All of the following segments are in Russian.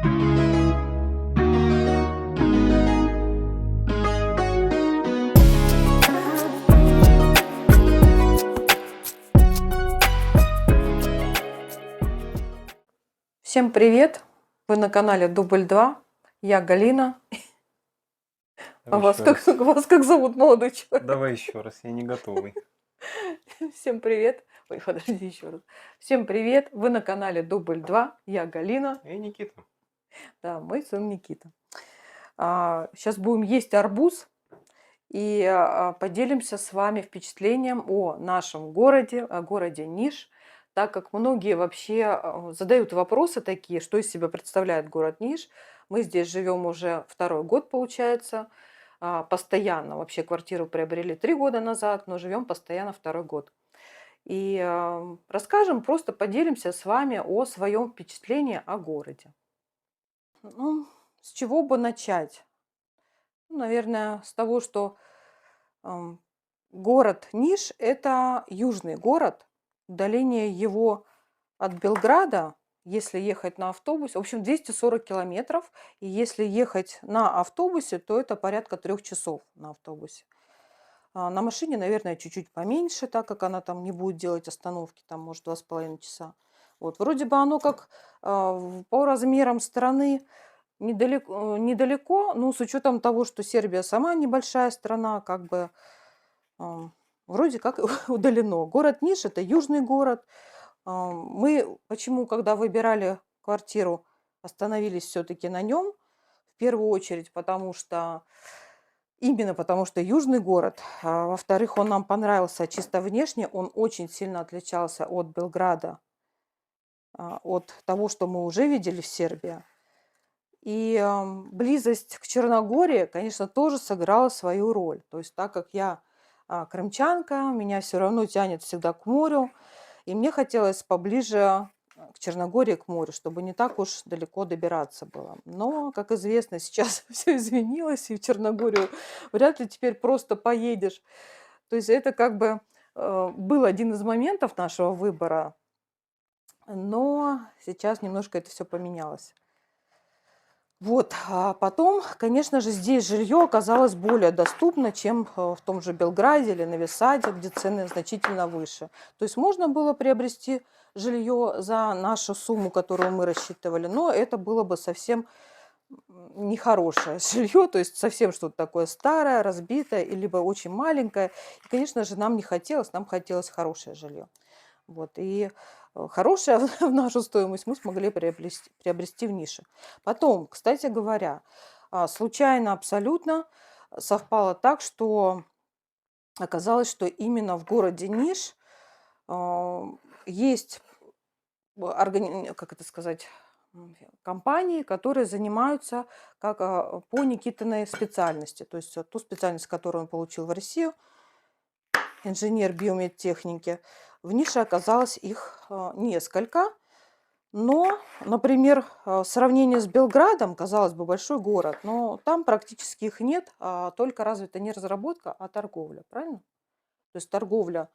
Всем привет! Вы на канале Дубль 2. Я Галина. А Давай вас еще как, раз. вас как зовут, молодой человек? Давай еще раз, я не готовый. Всем привет! Ой, подожди еще раз. Всем привет! Вы на канале Дубль 2. Я Галина. Эй, Никита. Да, мой сын Никита. Сейчас будем есть арбуз и поделимся с вами впечатлением о нашем городе, о городе Ниш, так как многие вообще задают вопросы такие, что из себя представляет город Ниш. Мы здесь живем уже второй год, получается, постоянно. Вообще квартиру приобрели 3 года назад, но живем постоянно второй год. И расскажем, просто поделимся с вами о своем впечатлении о городе. Ну, с чего бы начать? Ну, наверное, с того, что город Ниш– это южный город. Удаление его от Белграда, если ехать на автобусе, в общем, 240 километров. И если ехать на автобусе, то это порядка 3 часов на автобусе. На машине, наверное, чуть-чуть поменьше, так как она там не будет делать остановки, там, может, 2,5 часа. Вот, вроде бы оно как по размерам страны недалеко, но с учетом того, что Сербия сама небольшая страна, как бы вроде как удалено. Город Ниш– это южный город. Мы почему, когда выбирали квартиру, остановились все-таки на нем, в первую очередь, именно потому что южный город. Во-вторых, он нам понравился чисто внешне, он очень сильно отличался от Белграда, от того, что мы уже видели в Сербии. И близость к Черногории, конечно, тоже сыграла свою роль. То есть так как я крымчанка, меня все равно тянет всегда к морю, и мне хотелось поближе к Черногории, к морю, чтобы не так уж далеко добираться было. Но, как известно, сейчас все изменилось, и в Черногорию вряд ли теперь просто поедешь. То есть это как бы был один из моментов нашего выбора, но сейчас немножко это все поменялось. Вот, а потом, конечно же, здесь жилье оказалось более доступно, чем в том же Белграде или Нови Саде, где цены значительно выше. То есть можно было приобрести жилье за нашу сумму, которую мы рассчитывали, но это было бы совсем нехорошее жилье, то есть совсем что-то такое старое, разбитое, либо очень маленькое. И, конечно же, нам не хотелось, нам хотелось хорошее жилье. Вот, и хорошее в нашу стоимость мы смогли приобрести в Нише. Потом, кстати говоря, случайно абсолютно совпало так, что оказалось, что именно в городе Ниш есть, как это сказать, компании, которые занимаются по Никитиной специальности. То есть ту специальность, которую он получил в Россию, инженер биомедтехники. В Нише оказалось их несколько. Но, например, в сравнении с Белградом, казалось бы, большой город, но там практически их нет, только развита не разработка, а торговля, правильно? То есть торговля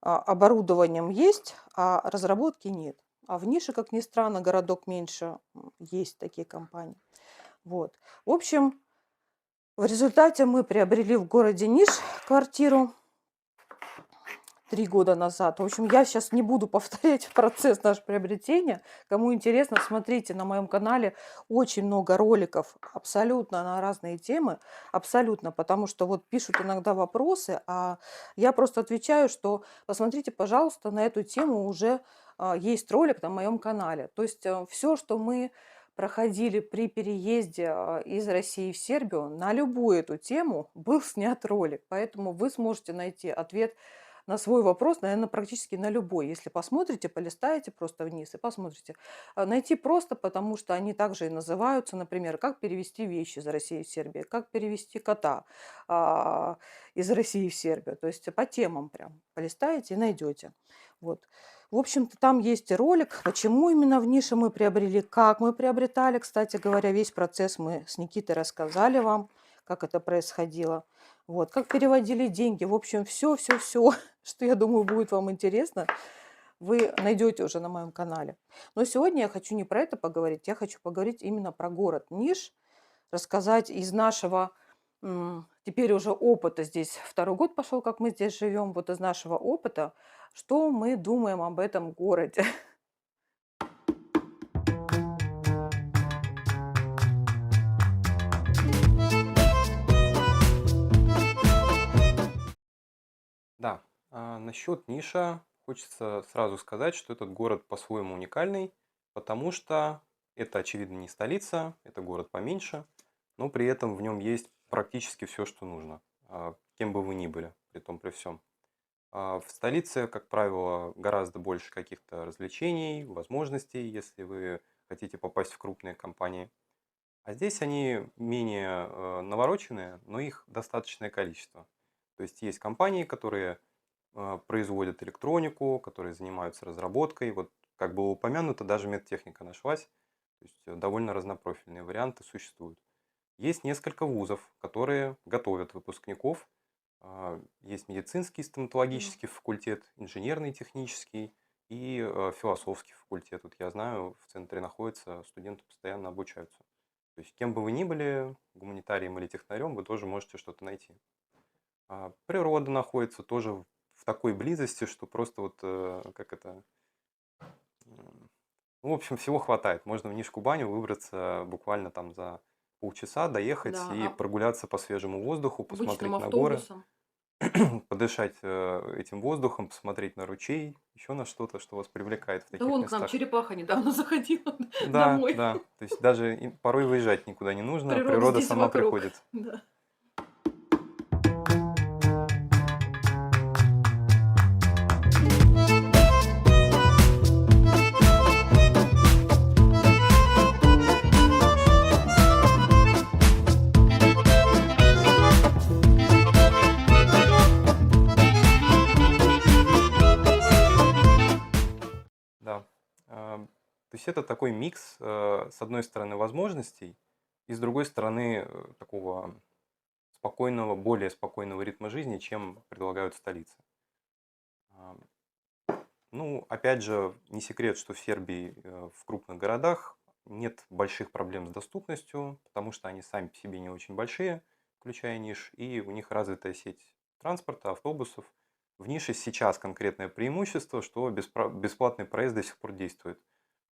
оборудованием есть, а разработки нет. А в Нише, как ни странно, городок меньше, есть такие компании. Вот. В общем, в результате мы приобрели в городе Ниш квартиру 3 года назад. В общем, я сейчас не буду повторять процесс нашего приобретения. Кому интересно, смотрите на моем канале очень много роликов абсолютно на разные темы. Абсолютно, потому что вот пишут иногда вопросы, а я просто отвечаю, что посмотрите, пожалуйста, на эту тему уже есть ролик на моем канале. То есть все, что мы проходили при переезде из России в Сербию, на любую эту тему был снят ролик. Поэтому вы сможете найти ответ на свой вопрос, наверное, практически на любой. Если посмотрите, полистаете просто вниз и посмотрите. Найти просто, потому что они также и называются, например, как перевести вещи из России в Сербию, как перевести кота из России в Сербию. То есть по темам прям полистаете и найдете. Вот. В общем-то, там есть ролик, почему именно в Нише мы приобрели, как мы приобретали. Кстати говоря, весь процесс мы с Никитой рассказали вам, как это происходило. Вот, как переводили деньги. В общем, все, что я думаю, будет вам интересно. вы найдете уже на моем канале. Но сегодня я хочу не про это поговорить, я хочу поговорить именно про город Ниш, рассказать из нашего теперь уже опыта. Здесь второй год пошел, как мы здесь живем, вот из нашего опыта, что мы думаем об этом городе. Да, насчет Ниша хочется сразу сказать, что этот город по-своему уникальный, потому что это, очевидно, не столица, это город поменьше, но при этом в нем есть практически все, что нужно, кем бы вы ни были, при том при всем. В столице, как правило, гораздо больше каких-то развлечений, возможностей, если вы хотите попасть в крупные компании. А здесь они менее навороченные, но их достаточное количество. То есть есть компании, которые производят электронику, которые занимаются разработкой. Вот как было упомянуто, даже медтехника нашлась. То есть довольно разнопрофильные варианты существуют. Есть несколько вузов, которые готовят выпускников. Есть медицинский, М. стоматологический факультет, инженерный, технический и философский факультет. Вот я знаю, в центре находится, студенты постоянно обучаются. То есть кем бы вы ни были, гуманитарием или технарем, вы тоже можете что-то найти. Природа находится тоже в такой близости, что просто вот, как это, ну, в общем, всего хватает. Можно в Нижку-Баню выбраться буквально там за полчаса, доехать Да, и прогуляться по свежему воздуху, обычным посмотреть на горы, автобусом. подышать этим воздухом, посмотреть на ручей, еще на что-то, что вас привлекает в Да таких вон к нам местах. черепаха недавно заходила Да, домой. да. То есть даже порой выезжать никуда не нужно, Природа природа здесь сама вокруг. приходит. Да. Да. То есть это такой микс, с одной стороны, возможностей, и с другой стороны, такого спокойного, более спокойного ритма жизни, чем предлагают столицы. А, Ну, опять же, не секрет, что в Сербии, в крупных городах нет больших проблем с доступностью, потому что они сами по себе не очень большие, включая Ниш, и у них развитая сеть транспорта, автобусов. В Нише сейчас конкретное преимущество, что бесплатный проезд до сих пор действует.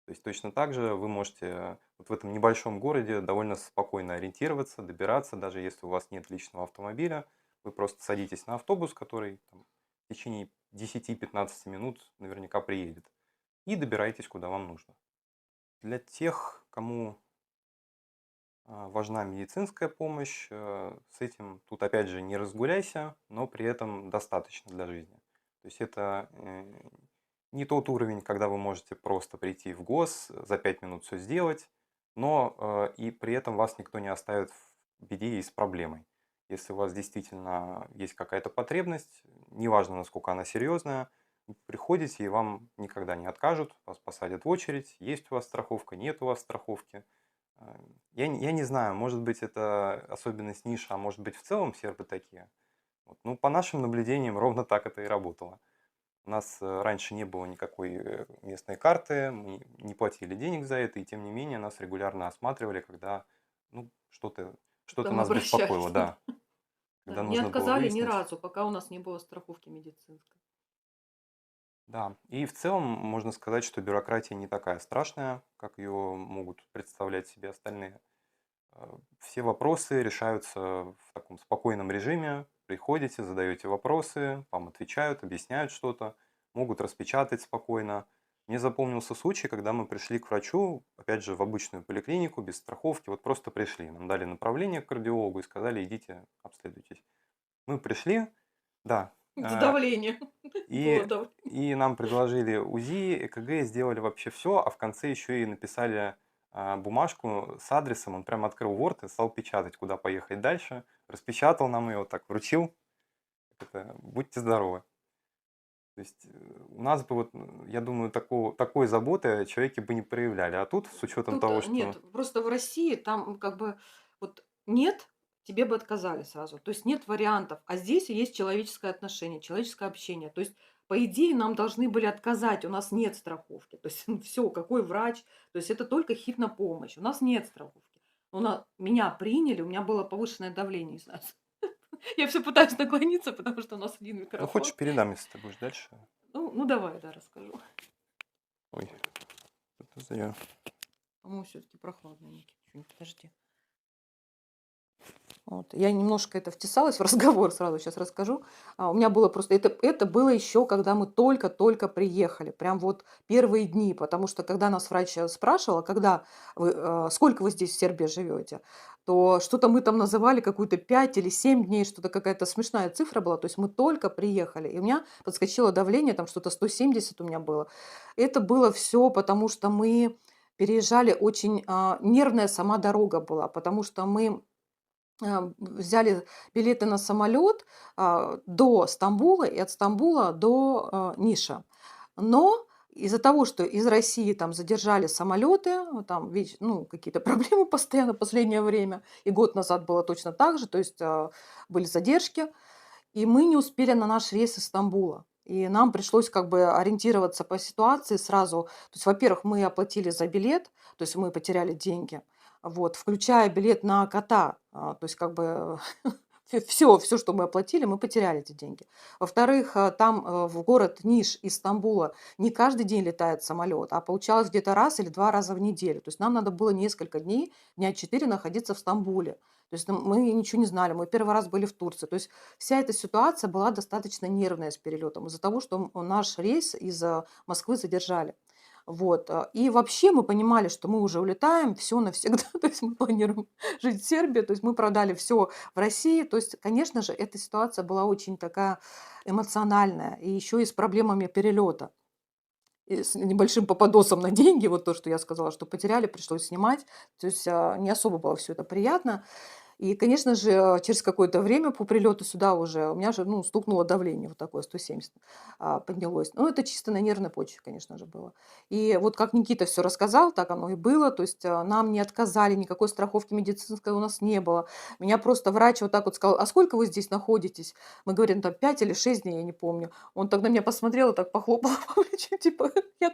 То есть точно так же вы можете вот в этом небольшом городе довольно спокойно ориентироваться, добираться, даже если у вас нет личного автомобиля. Вы просто садитесь на автобус, который там, в течение 10-15 минут наверняка приедет, и добираетесь, куда вам нужно. Для тех, кому важна медицинская помощь, с этим тут опять же не разгуляйся, но при этом достаточно для жизни. То есть это не тот уровень, когда вы можете просто прийти в ГОС, за 5 минут все сделать, но и при этом вас никто не оставит в беде и с проблемой. Если у вас действительно есть какая-то потребность, неважно, насколько она серьезная, вы приходите, и вам никогда не откажут, вас посадят в очередь, есть у вас страховка, нет у вас страховки. Я не знаю, может быть, это особенность ниши, а может быть, в целом сербы такие. Вот. Ну, по нашим наблюдениям, ровно так это и работало. У нас раньше не было никакой местной карты, мы не платили денег за это, и тем не менее нас регулярно осматривали, когда ну, что-то Там нас беспокоило, обращались. да. Да, Когда не нужно было отказали ни выяснить. разу, пока у нас не было страховки медицинской. Да, и в целом можно сказать, что бюрократия не такая страшная, как ее могут представлять себе остальные. Все вопросы решаются в таком спокойном режиме. Приходите, задаете вопросы, вам отвечают, объясняют что-то, могут распечатать спокойно. Мне запомнился случай, когда мы пришли к врачу, опять же, в обычную поликлинику, без страховки, вот просто пришли. Нам дали направление к кардиологу и сказали, идите, обследуйтесь. Мы пришли, да, С давлением. Было и, давление. и нам предложили УЗИ, ЭКГ, сделали вообще все, а в конце еще и написали бумажку с адресом. Он прям открыл Word и стал печатать, куда поехать дальше. Распечатал нам ее, так вручил. Это, будьте здоровы. То есть у нас бы, вот, я думаю, такой заботы о человеке бы не проявляли. А тут, с учетом Тут того, нет, что... просто в России там как бы вот нет, тебе бы отказали сразу. То есть нет вариантов. А здесь есть человеческое отношение, человеческое общение. То есть по идее, нам должны были отказать, у нас нет страховки. То есть, все, какой врач? То есть это только хитнопомощь, у нас нет страховки. Меня приняли, у меня было повышенное давление, не знаю. Я все пытаюсь наклониться, потому что у нас один Ну, микрофон. хочешь, передам, если ты будешь дальше. Ну давай, да, расскажу. Ой, это зря. По-моему, все таки прохладно, Никит. Чё-нибудь подожди. Вот. Я немножко это втесалась в разговор, сразу сейчас расскажу. У меня было просто это было еще, когда мы только-только приехали, прям вот первые дни, потому что когда нас врач, спрашивала: "Сколько вы здесь в Сербии живете?", то что-то мы там называли какую-то 5 или 7 дней, что-то какая-то смешная цифра была. То есть мы только приехали, и у меня подскочило давление, там что-то 170 у меня было. Это было все, потому что мы переезжали очень, нервная сама дорога была, потому что мы взяли билеты на самолет, до Стамбула и от Стамбула до, Ниша. Но из-за того, что из России там задержали самолеты, там какие-то проблемы постоянно в последнее время, и год назад было точно так же, то есть, были задержки, и мы не успели на наш рейс из Стамбула. И нам пришлось как бы ориентироваться по ситуации сразу. То есть, во-первых, мы оплатили за билет, то есть мы потеряли деньги, вот, включая билет на кота. То есть как бы все, что мы оплатили, мы потеряли эти деньги. Во-вторых, там, в город Ниш из Стамбула не каждый день летает самолет, а получалось где-то раз или 2 раза в неделю. То есть нам надо было несколько дней, дня 4 находиться в Стамбуле. То есть мы ничего не знали, мы первый раз были в Турции. То есть вся эта ситуация была достаточно нервная с перелетом из-за того, что наш рейс из Москвы задержали. Вот. И вообще мы понимали, что мы уже улетаем, все навсегда, то есть мы планируем жить в Сербии, то есть мы продали все в России. То есть, конечно же, эта ситуация была очень такая эмоциональная, и еще и с проблемами перелета, и с небольшим попадосом на деньги, вот то, что я сказала, что потеряли, пришлось снимать. То есть, не особо было все это приятно. И, конечно же, через какое-то время по прилету сюда уже у меня же, стукнуло давление вот такое, 170, поднялось. Ну, это чисто на нервной почве, конечно же, было. И вот как Никита все рассказал, так оно и было. То есть, нам не отказали, никакой страховки медицинской у нас не было. Меня просто врач вот так вот сказал: "А сколько вы здесь находитесь?" Мы говорим: "Там 5 или 6 дней", я не помню. Он тогда меня посмотрел и так похлопал по плечу, типа: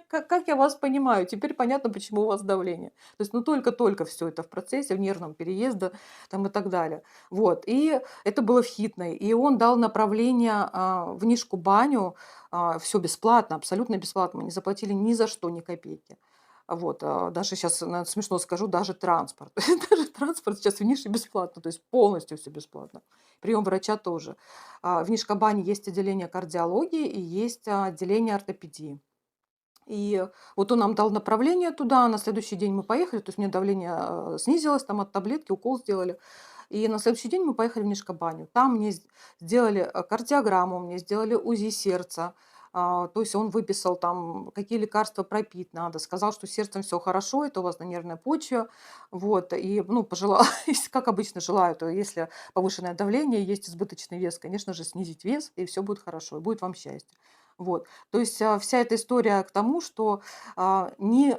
"Как я вас понимаю, теперь понятно, почему у вас давление". То есть, только-только все это в процессе, в нервном переезда там и так далее. Вот, и это было в Хитной. И он дал направление, в Нишку баню, все бесплатно, абсолютно бесплатно. Мы не заплатили ни за что ни копейки. Вот, даже сейчас смешно скажу, даже транспорт. Даже транспорт сейчас в Нише бесплатно, то есть полностью все бесплатно. Прием врача тоже. В Нишкобане есть отделение кардиологии и есть, отделение ортопедии. И вот он нам дал направление туда, на следующий день мы поехали, то есть мне давление, снизилось, там от таблетки укол сделали. И на следующий день мы поехали в Нишкобаню. Там мне сделали, кардиограмму, мне сделали УЗИ сердца. То есть он выписал там, какие лекарства пропить надо, сказал, что с сердцем все хорошо, это у вас на нервной почве. Вот, и, пожелал, как обычно желают, если повышенное давление, есть избыточный вес, конечно же, снизить вес, и все будет хорошо, и будет вам счастье. Вот. То есть, вся эта история к тому, что, ни,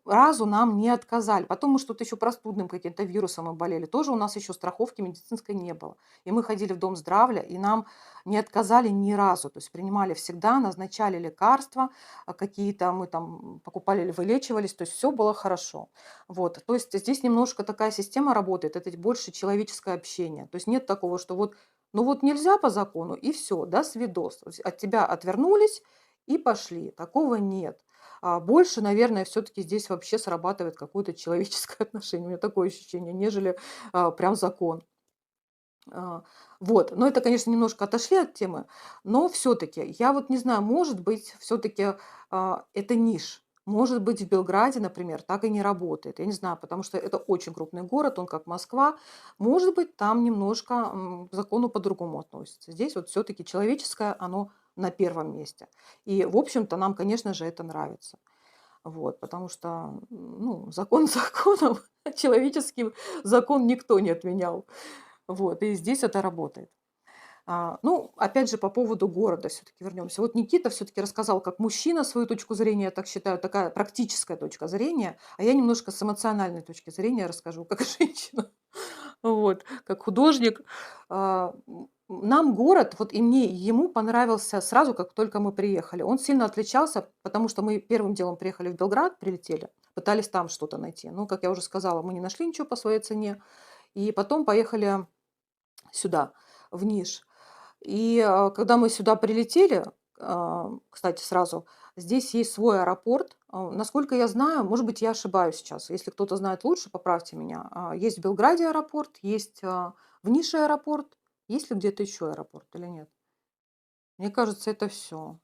разу нам не отказали. Потом мы что-то еще простудным каким-то вирусом мы болели. Тоже у нас еще страховки медицинской не было. И мы ходили в дом здравля, и нам не отказали ни разу. То есть принимали всегда, назначали лекарства, какие-то мы там покупали или вылечивались. То есть все было хорошо. Вот. То есть здесь немножко такая система работает. Это больше человеческое общение. То есть нет такого, что вот нельзя по закону, и все, до свидос. То есть от тебя отвернулись и пошли. Такого нет. Больше, наверное, все таки здесь вообще срабатывает какое-то человеческое отношение. У меня такое ощущение, нежели, прям закон. А, вот. Но это, конечно, немножко отошли от темы, но все таки я вот не знаю, может быть, все таки это ниш. Может быть, в Белграде, например, так и не работает. Я не знаю, потому что это очень крупный город, он как Москва. Может быть, там немножко, к закону по-другому относится. Здесь вот все таки человеческое, оно на первом месте. И, в общем-то, нам, конечно же, это нравится. Вот, потому что, закон законом, а человеческий закон никто не отменял. Вот, и здесь это работает. Опять же, по поводу города все-таки вернемся. Вот Никита все-таки рассказал как мужчина свою точку зрения, я так считаю, такая практическая точка зрения, а я немножко с эмоциональной точки зрения расскажу, как женщина, вот, как художник. Нам город, вот и мне, и ему понравился сразу, как только мы приехали. Он сильно отличался, потому что мы первым делом приехали в Белград, прилетели, пытались там что-то найти. Ну, как я уже сказала, мы не нашли ничего по своей цене. И потом поехали сюда, в Ниш. И когда мы сюда прилетели, кстати, сразу, здесь есть свой аэропорт. Насколько я знаю, может быть, я ошибаюсь сейчас. Если кто-то знает лучше, поправьте меня. Есть в Белграде аэропорт, есть в Нише аэропорт. Есть ли где-то еще аэропорт или нет? Мне кажется, это все.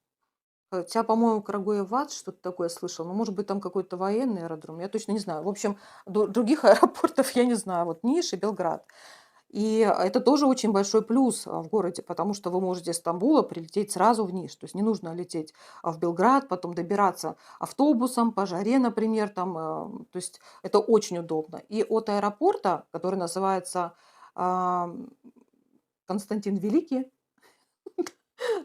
Хотя, по-моему, Карагоя-Вац, что-то такое слышал. Но, может быть, там какой-то военный аэродром. Я точно не знаю. В общем, других аэропортов я не знаю. Вот Ниш и Белград. И это тоже очень большой плюс в городе, потому что вы можете из Стамбула прилететь сразу в Ниш. То есть не нужно лететь в Белград, потом добираться автобусом по жаре, например. Там, то есть это очень удобно. И от аэропорта, который называется а, Константин Великий,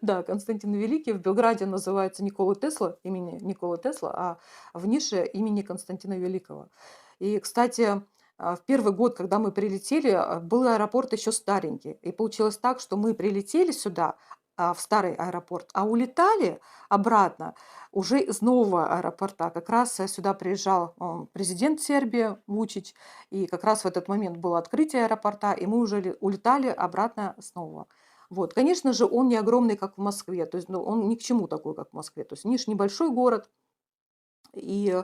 да, Константин Великий, в Белграде называется Никола Тесла, имени Никола Тесла, а в Нише имени Константина Великого. И, кстати, в первый год, когда мы прилетели, был аэропорт еще старенький. И получилось так, что мы прилетели сюда, в старый аэропорт, а улетали обратно уже из нового аэропорта. Как раз сюда приезжал президент Сербии Вучич, и как раз в этот момент было открытие аэропорта, и мы уже улетали обратно снова. Вот, конечно же, он не огромный, как в Москве, то есть, ну, он ни к чему такой, как в Москве. То есть Ниш небольшой город, и,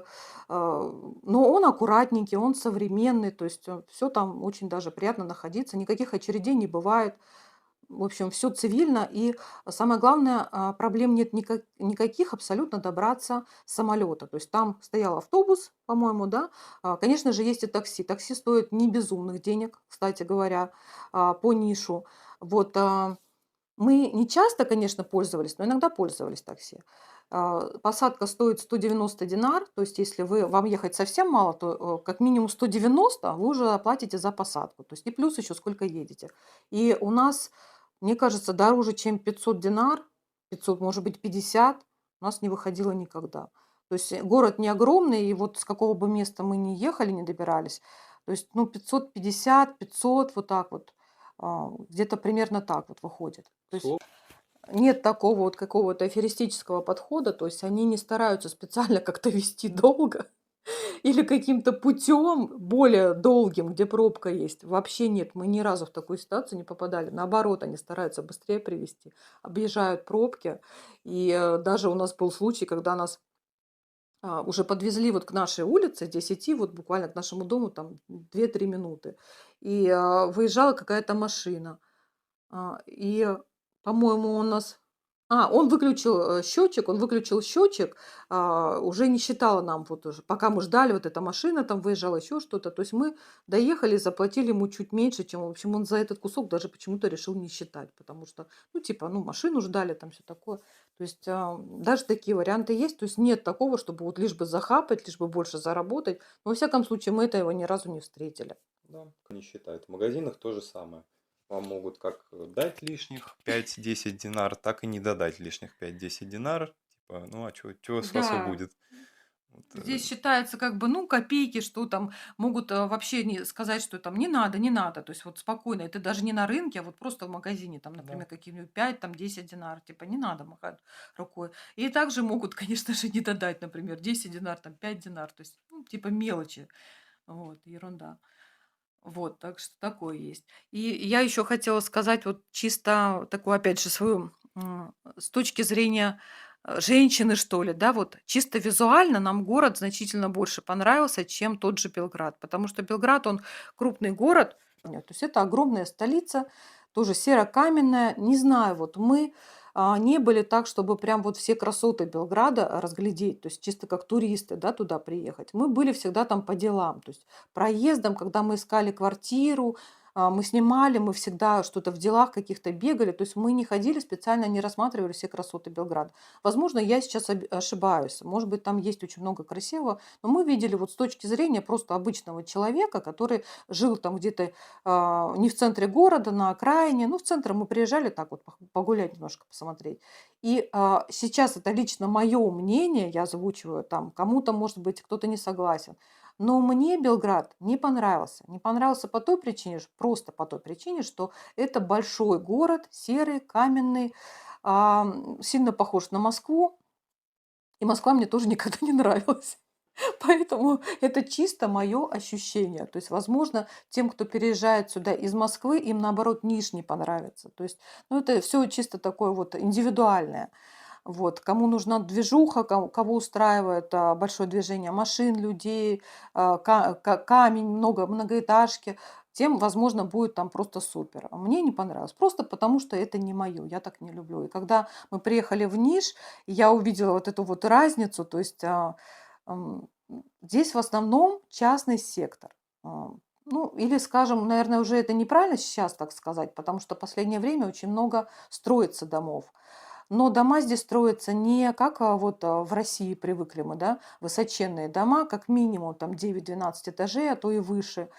но он аккуратненький, он современный, то есть все там очень даже приятно находиться, никаких очередей не бывает. В общем, все цивильно, и самое главное, проблем нет никаких абсолютно добраться с самолета. То есть там стоял автобус, по-моему, да. Конечно же, есть и такси. Такси стоит не безумных денег, кстати говоря, по Нишу. Вот, мы не часто, конечно, пользовались, но иногда пользовались такси. Посадка стоит 190 динар, то есть если вам ехать совсем мало, то как минимум 190 вы уже оплатите за посадку. То есть и плюс еще сколько едете. И у нас, мне кажется, дороже, чем 500 динар, 500, может быть, 50, у нас не выходило никогда. То есть город не огромный, и вот с какого бы места мы ни ехали, не добирались, то есть, ну, 550, 500, вот так вот. Где-то примерно так вот выходит. То есть нет такого вот какого-то аферистического подхода, то есть они не стараются специально как-то вести долго или каким-то путем более долгим, где пробка есть. Вообще нет, мы ни разу в такую ситуацию не попадали. Наоборот, они стараются быстрее привести, объезжают пробки. И даже у нас был случай, когда нас уже подвезли вот к нашей улице, здесь идти вот буквально к нашему дому там 2-3 минуты. И выезжала какая-то машина. И, по-моему, он нас он выключил, счетчик, он выключил счетчик, уже не считала нам вот уже. Пока мы ждали, вот эта машина там выезжала, еще что-то. То есть мы доехали, заплатили ему чуть меньше, чем, в общем, он за этот кусок даже почему-то решил не считать, потому что, ну, типа, ну, машину ждали, там все такое. То есть, даже такие варианты есть. То есть нет такого, чтобы вот лишь бы захапать, лишь бы больше заработать. Но, во всяком случае, мы этого ни разу не встретили. Да, не считают. В магазинах то же самое. Вам могут как дать лишних 5-10 динар, так и не додать лишних 5-10 динар. Типа, ну а что с вас и Да. будет? Вот, Здесь считается как бы, ну, копейки, что там могут вообще не сказать, что там не надо, не надо. То есть вот спокойно, это даже не на рынке, а вот просто в магазине, там, да. например, какие-нибудь 5, там 10 динар, типа не надо махать рукой. И также могут, конечно же, не додать, например, 10 динар, там 5 динар, то есть, ну, типа мелочи, вот, ерунда. Вот, так что такое есть. И я еще хотела сказать вот чисто такую, опять же, свою, с точки зрения женщины, что ли, да, вот чисто визуально нам город значительно больше понравился, чем тот же Белград, потому что Белград, он крупный город, то есть это огромная столица, тоже серо-каменная. Не знаю, вот мы не были так, чтобы прям вот все красоты Белграда разглядеть, то есть чисто как туристы, да, туда приехать. Мы были всегда там по делам, то есть проездом, когда мы искали квартиру, мы снимали, мы всегда что-то в делах каких-то бегали. То есть мы не ходили специально, не рассматривали все красоты Белграда. Возможно, я сейчас ошибаюсь. Может быть, там есть очень много красивого. Но мы видели вот с точки зрения просто обычного человека, который жил там где-то не в центре города, на окраине. Ну, в центр мы приезжали так вот погулять немножко, посмотреть. И сейчас это лично мое мнение, я озвучиваю там, кому-то, может быть, кто-то не согласен. Но мне Белград не понравился. Не понравился по той причине, просто по той причине, что это большой город, серый, каменный, сильно похож на Москву. И Москва мне тоже никогда не нравилась. Поэтому это чисто мое ощущение. То есть, возможно, тем, кто переезжает сюда из Москвы, им наоборот Нижний понравится. То есть, ну, это все чисто такое вот индивидуальное. Вот. Кому нужна движуха, кого устраивает большое движение машин, людей, камень, многоэтажки, тем, возможно, будет там просто супер. А мне не понравилось. Просто потому, что это не мое. Я так не люблю. И когда мы приехали в Ниш, я увидела вот эту вот разницу. То есть здесь в основном частный сектор. Ну, или, скажем, наверное, уже это неправильно сейчас так сказать, потому что в последнее время очень много строится домов. Но дома здесь строятся не как в России привыкли мы, да, высоченные дома, как минимум там 9-12 этажей, а то и выше.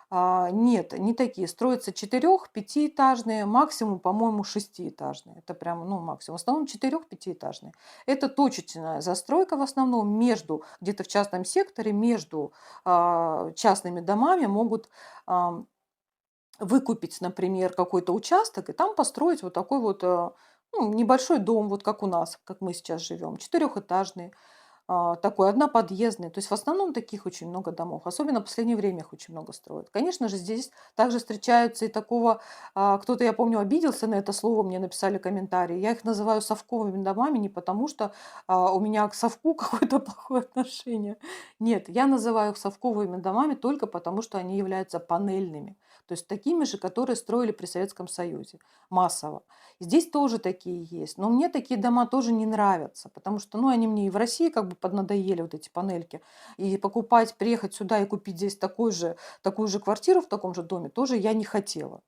Нет, не такие. Строятся 4-5-этажные, максимум, по-моему, шестиэтажные. Это прям, ну, максимум. В основном 4-5-этажные. Это точечная застройка в основном между, где-то в частном секторе, между частными домами могут выкупить, например, какой-то участок и там построить вот такой вот ну, небольшой дом, вот как у нас, как мы сейчас живем, четырехэтажный, такой одноподъездный. То есть в основном таких очень много домов. Особенно в последнее время их очень много строят. Конечно же, здесь также встречаются и такого, кто-то, я помню, обиделся на это слово, мне написали комментарии. Я их называю совковыми домами не потому, что у меня к совку какое-то плохое отношение. Нет, я называю их совковыми домами только потому, что они являются панельными. То есть такими же, которые строили при Советском Союзе массово. Здесь тоже такие есть. Но мне такие дома тоже не нравятся, потому что, ну, они мне и в России как бы поднадоели, вот эти панельки. И покупать, приехать сюда и купить здесь такую же квартиру в таком же доме тоже я не хотела.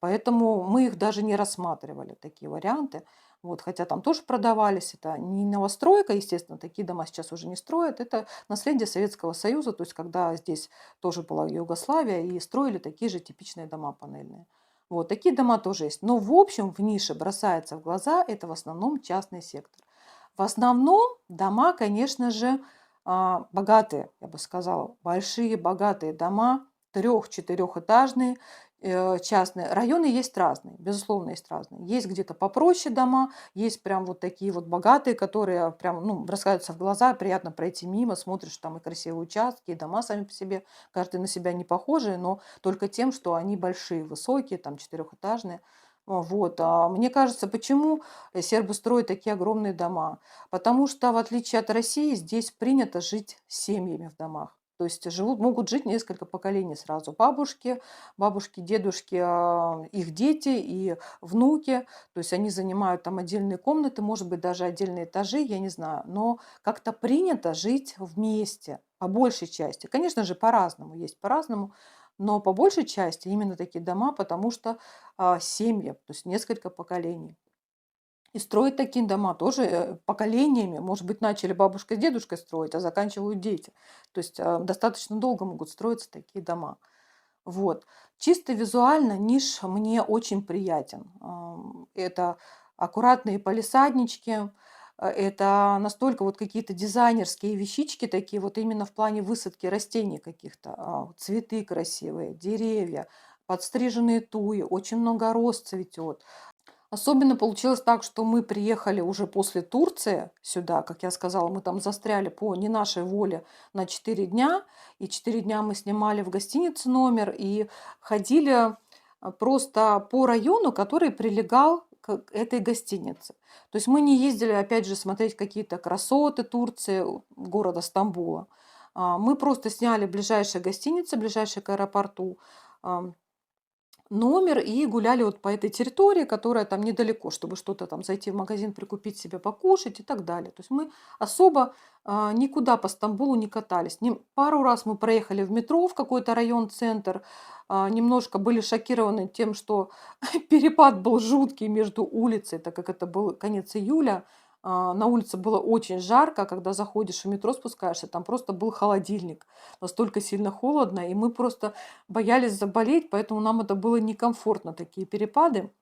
Поэтому мы их даже не рассматривали, такие варианты. Вот, хотя там тоже продавались. Это не новостройка, естественно, такие дома сейчас уже не строят. Это наследие Советского Союза, то есть когда здесь тоже была Югославия, и строили такие же типичные дома панельные. Вот, такие дома тоже есть. Но в общем в нише бросается в глаза это в основном частный сектор. В основном дома, конечно же, богатые, я бы сказала, большие богатые дома, 3-4-этажные, частные. Районы есть разные, безусловно, есть разные. Есть где-то попроще дома, есть прям вот такие вот богатые, которые прям, ну, бросаются в глаза, приятно пройти мимо, смотришь, там и красивые участки, и дома сами по себе, каждый на себя не похожие, но только тем, что они большие, высокие, там четырехэтажные. Вот. Мне кажется, почему сербы строят такие огромные дома? Потому что, в отличие от России, здесь принято жить семьями в домах. То есть могут жить несколько поколений сразу. Бабушки, дедушки, их дети и внуки. То есть они занимают там отдельные комнаты, может быть, даже отдельные этажи, я не знаю. Но как-то принято жить вместе, по большей части. Конечно же, по-разному, есть по-разному. Но по большей части именно такие дома, потому что семьи, то есть несколько поколений. И строить такие дома тоже поколениями. Может быть, начали бабушка с дедушкой строить, а заканчивают дети. То есть достаточно долго могут строиться такие дома. Вот. Чисто визуально Ниш мне очень приятен. Это аккуратные палисаднички, это настолько вот какие-то дизайнерские вещички такие, вот именно в плане высадки растений каких-то. Цветы красивые, деревья, подстриженные туи, очень много роз цветет. Особенно получилось так, что мы приехали уже после Турции сюда, как я сказала, мы там застряли по не нашей воле на 4 дня, и 4 дня мы снимали в гостинице номер и ходили просто по району, который прилегал к этой гостинице. То есть мы не ездили, опять же, смотреть какие-то красоты Турции, города Стамбула. Мы просто сняли ближайшие гостиницы, ближайшие к аэропорту, номер и гуляли вот по этой территории, которая там недалеко, чтобы что-то там зайти в магазин, прикупить себе покушать и так далее. То есть мы особо никуда по Стамбулу не катались. Пару раз мы проехали в метро в какой-то район-центр, немножко были шокированы тем, что перепад был жуткий между улицей, так как это был конец июля. На улице было очень жарко, а когда заходишь в метро, спускаешься, там просто был холодильник. Настолько сильно холодно, и мы просто боялись заболеть, поэтому нам это было некомфортно, такие перепады.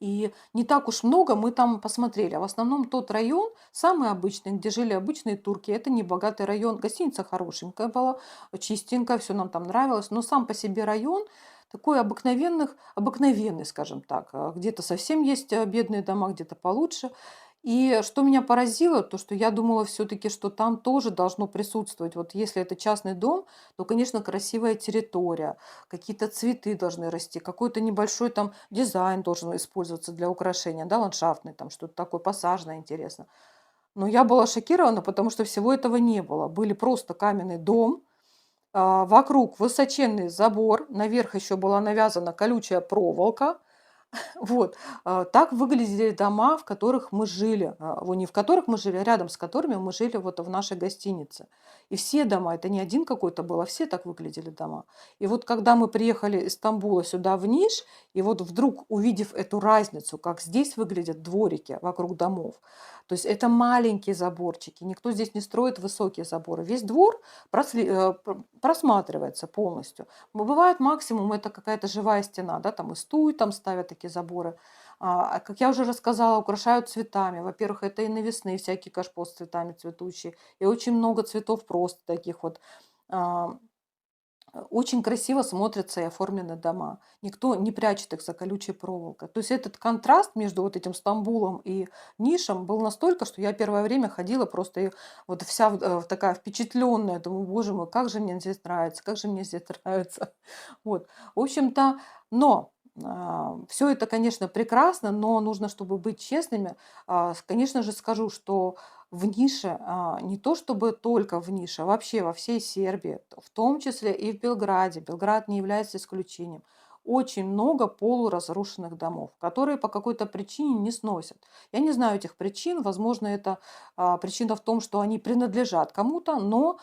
И не так уж много мы там посмотрели. А в основном тот район, самый обычный, где жили обычные турки, это не богатый район. Гостиница хорошенькая была, чистенькая, все нам там нравилось. Но сам по себе район такой обыкновенный, скажем так. Где-то совсем есть бедные дома, где-то получше. И что меня поразило, то что я думала все-таки, что там тоже должно присутствовать. Вот если это частный дом, то, конечно, красивая территория, какие-то цветы должны расти, какой-то небольшой там дизайн должен использоваться для украшения, да, ландшафтный, там что-то такое посаженное, интересно. Но я была шокирована, потому что всего этого не было. Были просто каменный дом, вокруг высоченный забор, наверх еще была навязана колючая проволока, вот, так выглядели дома, в которых мы жили. Не в которых мы жили, а рядом с которыми мы жили вот в нашей гостинице. И все дома, это не один какой-то был, а все так выглядели дома. И вот когда мы приехали из Стамбула сюда в Ниш, и вот вдруг увидев эту разницу, как здесь выглядят дворики вокруг домов, то есть это маленькие заборчики, никто здесь не строит высокие заборы. Весь двор просматривается полностью. Бывает максимум это какая-то живая стена, да, там из туй там ставят такие заборы. Как я уже рассказала, украшают цветами. Во-первых, это и навесные всякие кашпо с цветами цветущие, и очень много цветов просто таких вот. А, Очень красиво смотрятся и оформлены дома. Никто не прячет их за колючей проволокой. То есть этот контраст между вот этим Стамбулом и Нишем был настолько, что я первое время ходила просто и вот вся такая впечатленная. Думаю, боже мой, как же мне здесь нравится, как же мне здесь нравится. Вот. В общем-то, но все это, конечно, прекрасно, но нужно, чтобы быть честными. Конечно же, скажу, что в Нише, не то чтобы только в Нише, а вообще во всей Сербии, в том числе и в Белграде, Белград не является исключением, очень много полуразрушенных домов, которые по какой-то причине не сносят. Я не знаю этих причин, возможно, это причина в том, что они принадлежат кому-то, но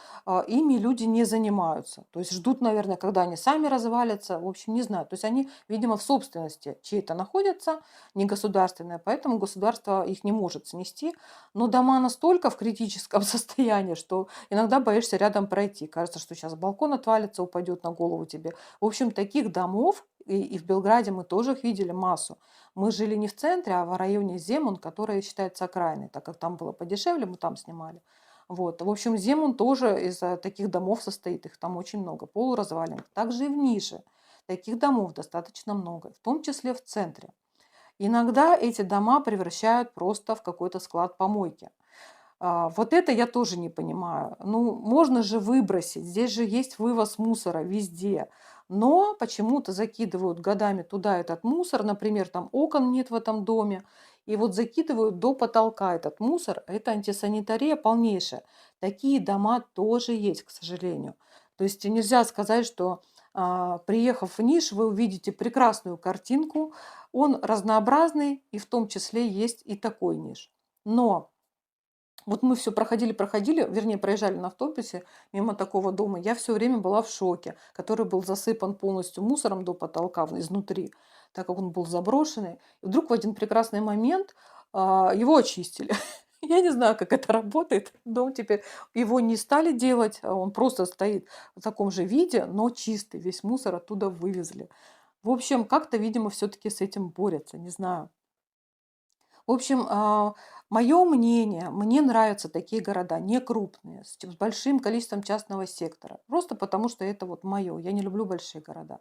ими люди не занимаются. То есть ждут, наверное, когда они сами развалятся, в общем, не знаю. То есть они, видимо, в собственности чьей-то находятся, не государственные, поэтому государство их не может снести, но дома настолько в критическом состоянии, что иногда боишься рядом пройти. Кажется, что сейчас балкон отвалится, упадет на голову тебе. В общем, таких домов, и в Белграде мы тоже их видели массу. Мы жили не в центре, а в районе Земун, который считается окраиной, так как там было подешевле, мы там снимали. Вот. В общем, Земун тоже из таких домов состоит, их там очень много, полуразваленных. Также и в Нише таких домов достаточно много, в том числе в центре. Иногда эти дома превращают просто в какой-то склад помойки. Вот это я тоже не понимаю. Ну, можно же выбросить, здесь же есть вывоз мусора везде. Но почему-то закидывают годами туда этот мусор, например, там окон нет в этом доме, и вот закидывают до потолка этот мусор. Это антисанитария полнейшая. Такие дома тоже есть, к сожалению. То есть нельзя сказать, что приехав в Ниш, вы увидите прекрасную картинку. Он разнообразный, и в том числе есть и такой Ниш. Но вот мы все проходили, вернее, проезжали на автобусе мимо такого дома. Я все время была в шоке, который был засыпан полностью мусором до потолка изнутри, так как он был заброшенный. И вдруг в один прекрасный момент его очистили. Я не знаю, как это работает. Дом теперь его не стали делать, он просто стоит в таком же виде, но чистый. Весь мусор оттуда вывезли. В общем, как-то, видимо, все таки с этим борются, не знаю. В общем, мое мнение, мне нравятся такие города, не крупные, с большим количеством частного сектора. Просто потому, что это вот мое. Я не люблю большие города.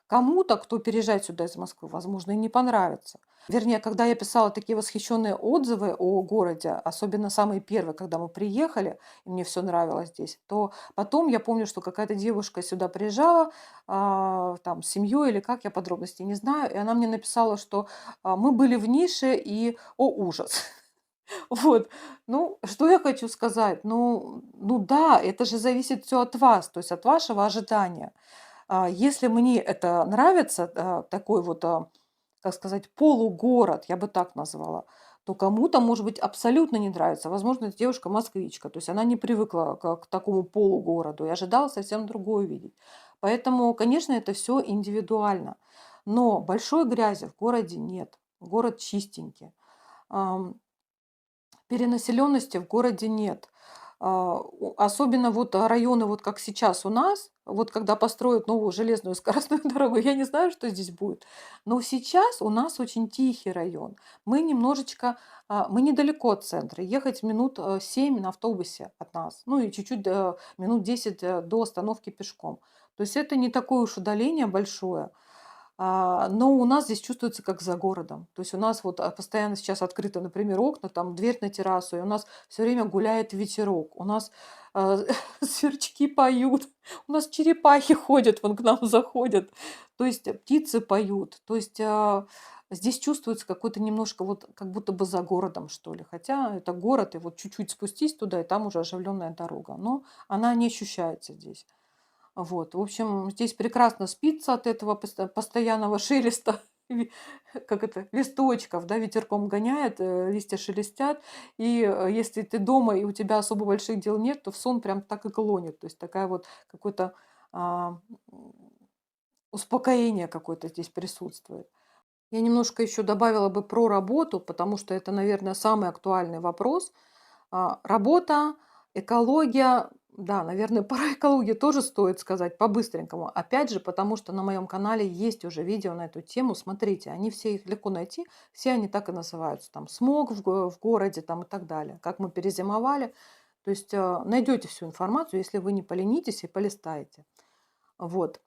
Кому-то, кто переезжает сюда из Москвы, возможно, и не понравится. Вернее, когда я писала такие восхищенные отзывы о городе, особенно самые первые, когда мы приехали, и мне все нравилось здесь, то потом я помню, что какая-то девушка сюда приезжала, там, с семьей или как, я подробностей не знаю, и она мне написала, что мы были в нише, и о, ужас. Вот. Ну, что я хочу сказать? Ну да, это же зависит все от вас, то есть от вашего ожидания. Если мне это нравится, такой вот, как сказать, полугород, я бы так назвала, то кому-то, может быть, абсолютно не нравится. Возможно, эта девушка москвичка, то есть она не привыкла к такому полугороду и ожидала совсем другое видеть. Поэтому, конечно, это все индивидуально. Но большой грязи в городе нет. Город чистенький. Ам, Перенаселенности в городе нет. Особенно вот районы, вот как сейчас у нас, вот когда построят новую железную скоростную дорогу, я не знаю, что здесь будет. Но сейчас у нас очень тихий район. Мы немножечко, мы недалеко от центра. Ехать минут 7 на автобусе от нас. Ну и чуть-чуть минут 10 до остановки пешком. То есть это не такое уж удаление большое. Но у нас здесь чувствуется как за городом. То есть у нас вот постоянно сейчас открыты, например, окна, там дверь на террасу, и у нас все время гуляет ветерок. У нас а, сверчки поют, у нас черепахи ходят, вон к нам заходят. То есть птицы поют. То есть здесь чувствуется какой-то немножко вот как будто бы за городом, что ли. Хотя это город, и вот чуть-чуть спустись туда, и там уже оживленная дорога. Но она не ощущается здесь. Вот, в общем, здесь прекрасно спится от этого постоянного шелеста, как это, листочков, да, ветерком гоняет, листья шелестят. И если ты дома и у тебя особо больших дел нет, то в сон прям так и клонит. То есть такая вот какое-то а, успокоение какое-то здесь присутствует. Я немножко еще добавила бы про работу, потому что это, наверное, самый актуальный вопрос. Работа, экология. Да, наверное, про экологию тоже стоит сказать по-быстренькому. Опять же, потому что на моем канале есть уже видео на эту тему. Смотрите, они все, их легко найти. Все они так и называются. Там смог в городе там, и так далее. Как мы перезимовали. То есть найдете всю информацию, если вы не поленитесь и полистаете. Вот.